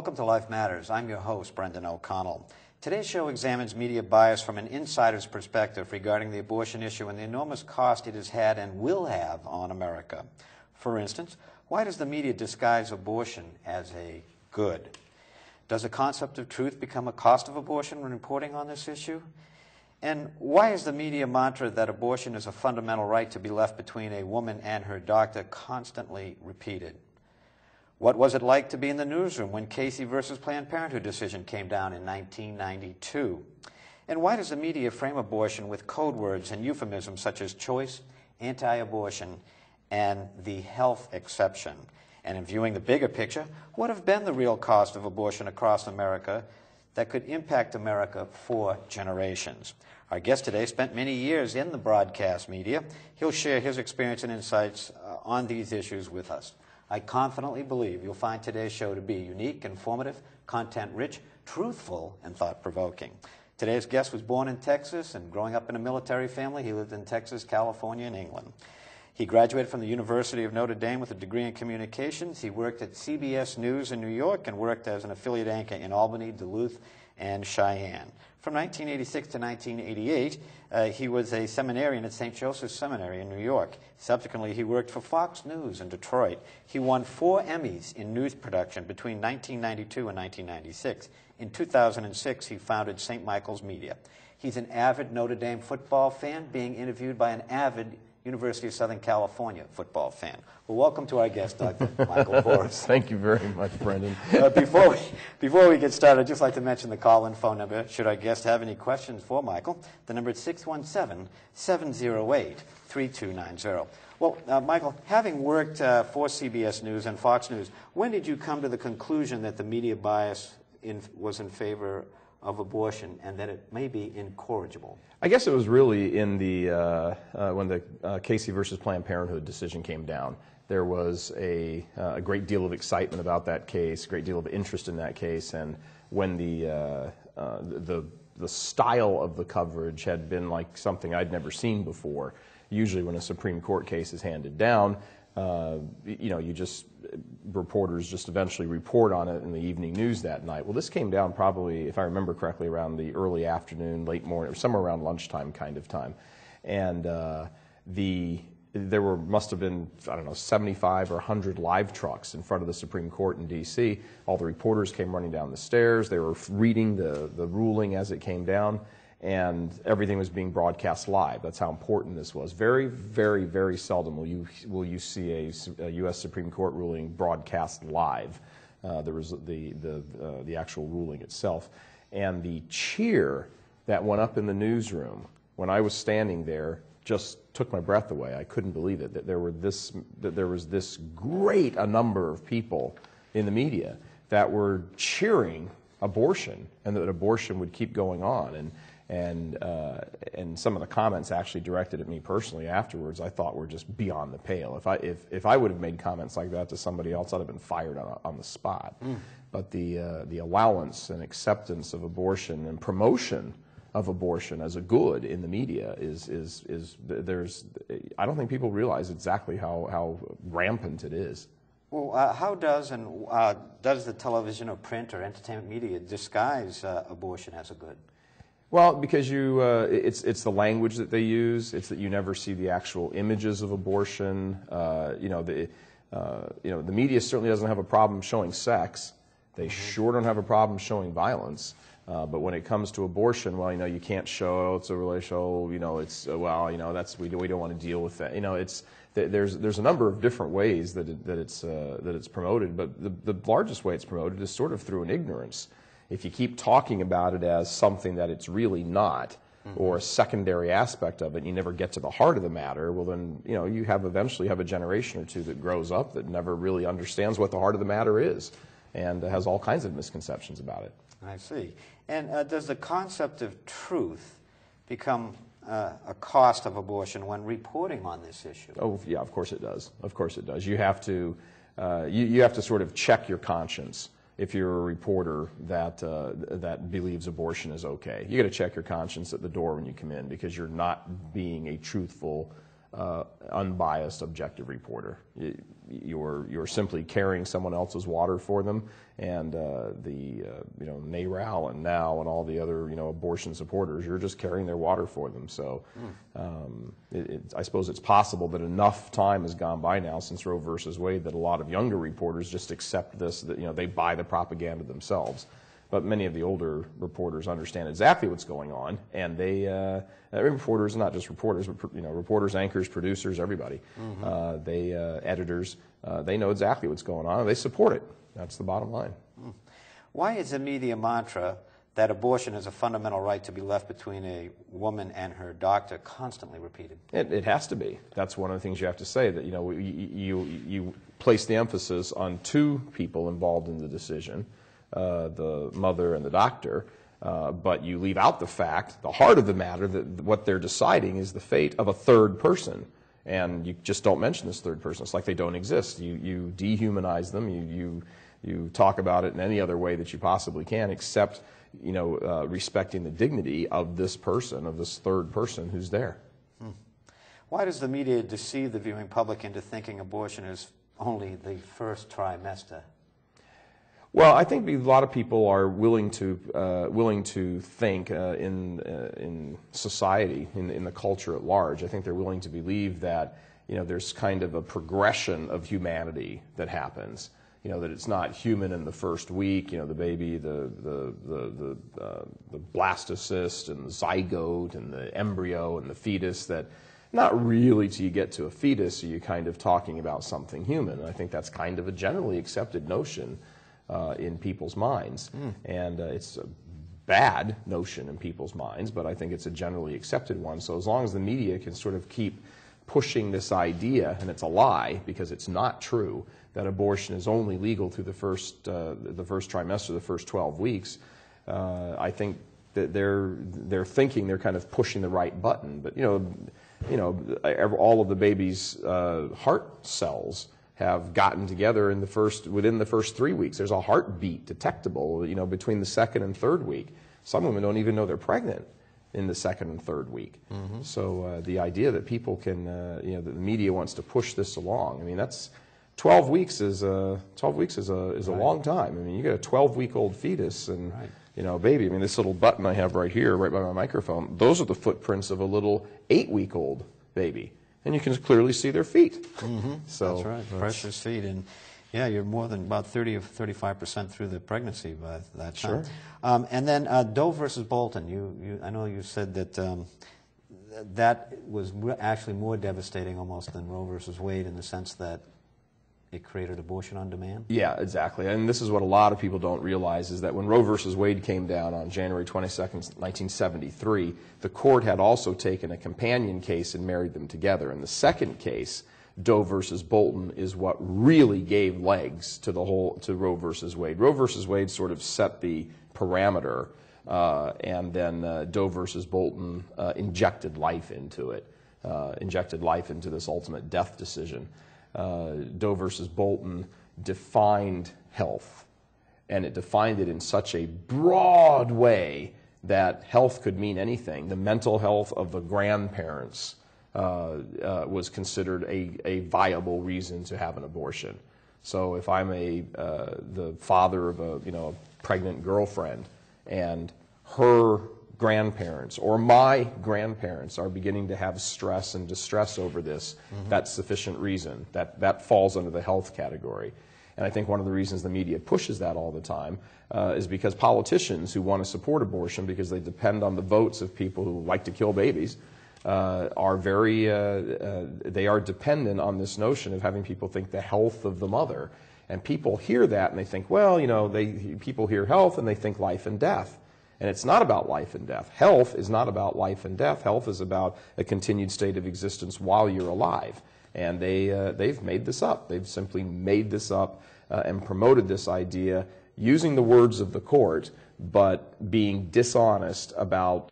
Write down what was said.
Welcome to Life Matters. I'm your host, Brendan O'Connell. Today's show examines media bias from an insider's perspective regarding the abortion issue and the enormous cost it has had and will have on America. For instance, why does the media disguise abortion as a good? Does the concept of truth become a cost of abortion when reporting on this issue? And why is the media mantra that abortion is a fundamental right to be left between a woman and her doctor constantly repeated? What was it like to be in the newsroom when Casey versus Planned Parenthood decision came down in 1992? And why does the media frame abortion with code words and euphemisms such as choice, anti-abortion, and the health exception? And in viewing the bigger picture, what have been the real cost of abortion across America that could impact America for generations? Our guest today spent many years in the broadcast media. He'll share his experience and insights on these issues with us. I confidently believe you'll find today's show to be unique, informative, content-rich, truthful, and thought-provoking. Today's guest was born in Texas, and growing up in a military family, he lived in Texas, California, and England. He graduated from the University of Notre Dame with a degree in communications. He worked at CBS News in New York and worked as an affiliate anchor in Albany, Duluth, and Cheyenne. From 1986 to 1988, he was a seminarian at St. Joseph's Seminary in New York. Subsequently, he worked for Fox News in Detroit. He won 4 Emmys in news production between 1992 and 1996. In 2006, he founded St. Michael's Media. He's an avid Notre Dame football fan, being interviewed by an avid University of Southern California football fan. Well, welcome to our guest, Dr. Michael Voris. Thank you very much, Brendan. Before we get started, I'd just like to mention the call-in phone number. Should our guest have any questions for Michael, the number is 617-708-3290. Well, Michael, having worked for CBS News and Fox News, when did you come to the conclusion that the media bias was in favor of abortion and that it may be incorrigible? I guess it was really in the when the Casey versus Planned Parenthood decision came down. There was a great deal of excitement about that case, a great deal of interest in that case, and when the style of the coverage had been like something I'd never seen before. Usually, when a Supreme Court case is handed down, reporters just eventually report on it in the evening news that night. Well, this came down probably, if I remember correctly, around the early afternoon, late morning, or somewhere around lunchtime kind of time. And must have been, I don't know, 75 or 100 live trucks in front of the Supreme Court in D.C. All the reporters came running down the stairs. They were reading the ruling as it came down, and everything was being broadcast live. That's how important this was. Very, very, very seldom will you see a U.S. Supreme Court ruling broadcast live. There was the actual ruling itself, and the cheer that went up in the newsroom when I was standing there just took my breath away. I couldn't believe it that there was this great a number of people in the media that were cheering abortion and that abortion would keep going on. And some of the comments actually directed at me personally afterwards I thought were just beyond the pale. If I would have made comments like that to somebody else, I'd have been fired on the spot. But the allowance and acceptance of abortion and promotion of abortion as a good in the media I don't think people realize exactly how rampant it is. Well, how does the television or print or entertainment media disguise abortion as a good? Well, because it's the language that they use. It's that you never see the actual images of abortion. The media certainly doesn't have a problem showing sex. They sure don't have a problem showing violence. But when it comes to abortion, well, you can't show it's a relational. We don't want to deal with that. There's a number of different ways that it's promoted, but the largest way it's promoted is sort of through an ignorance. If you keep talking about it as something that it's really not, or a secondary aspect of it, and you never get to the heart of the matter, well then, you eventually have a generation or two that grows up that never really understands what the heart of the matter is, and has all kinds of misconceptions about it. I see. And does the concept of truth become a cost of abortion when reporting on this issue? Oh, yeah, of course it does. Of course it does. You have to you have to sort of check your conscience. If you're a reporter that believes abortion is okay, you got to check your conscience at the door when you come in, because you're not being a truthful unbiased, objective reporter. You're simply carrying someone else's water for them, and NARAL and NOW and all the other abortion supporters, you're just carrying their water for them. So I suppose it's possible that enough time has gone by now since Roe versus Wade that a lot of younger reporters just accept this, that they buy the propaganda themselves. But many of the older reporters understand exactly what's going on, and they reporters, not just reporters, but reporters, anchors, producers, everybody, editors, they know exactly what's going on, and they support it. That's the bottom line. Why is the media mantra that abortion is a fundamental right to be left between a woman and her doctor constantly repeated? It has to be. That's one of the things you have to say, that you place the emphasis on two people involved in the decision, the mother and the doctor, but you leave out the fact, the heart of the matter, that what they're deciding is the fate of a third person. And you just don't mention this third person. It's like they don't exist. You dehumanize them. You talk about it in any other way that you possibly can, except respecting the dignity of this person, of this third person who's there. Why does the media deceive the viewing public into thinking abortion is only the first trimester? Well, I think a lot of people are willing to think in society, in the culture at large. I think they're willing to believe that there's kind of a progression of humanity that happens. That it's not human in the first week. The baby, the blastocyst and the zygote and the embryo and the fetus. That not really till you get to a fetus are you kind of talking about something human. And I think that's kind of a generally accepted notion in people's minds, and it's a bad notion in people's minds, but I think it's a generally accepted one. So as long as the media can sort of keep pushing this idea, and it's a lie because it's not true, that abortion is only legal through the first trimester, the first 12 weeks, I think that they're thinking they're kind of pushing the right button. But all of the baby's heart cells have gotten together within the first 3 weeks. There's a heartbeat detectable, between the second and third week. Some women don't even know they're pregnant in the second and third week. So the idea that people can, that the media wants to push this along, I mean, that's 12 weeks is a long time. I mean, you get a 12-week-old fetus and baby. I mean, this little button I have right here, right by my microphone, those are the footprints of a little 8-week-old baby. And you can clearly see their feet. So that's right, precious feet. And yeah, you're more than about 30 or 35% through the pregnancy by that time. Sure. And then Doe versus Bolton, I know you said that that was actually more devastating almost than Roe versus Wade in the sense that it created abortion on demand? Yeah, exactly. And this is what a lot of people don't realize, is that when Roe versus Wade came down on January 22nd, 1973, the court had also taken a companion case and married them together. And the second case, Doe versus Bolton, is what really gave legs to Roe versus Wade. Roe versus Wade sort of set the parameter, and then Doe versus Bolton injected life into it, injected life into this ultimate death decision. Doe versus Bolton defined health, and it defined it in such a broad way that health could mean anything. The mental health of the grandparents was considered a viable reason to have an abortion. So if I'm the father of a pregnant girlfriend, and her grandparents or my grandparents are beginning to have stress and distress over this, that's sufficient reason. That falls under the health category. And I think one of the reasons the media pushes that all the time is because politicians who want to support abortion because they depend on the votes of people who like to kill babies are they are dependent on this notion of having people think the health of the mother. And people hear that and they think, well, people hear health and they think life and death. And it's not about life and death. Health is not about life and death. Health is about a continued state of existence while you're alive. And they've made this up. They've simply made this up and promoted this idea using the words of the court, but being dishonest about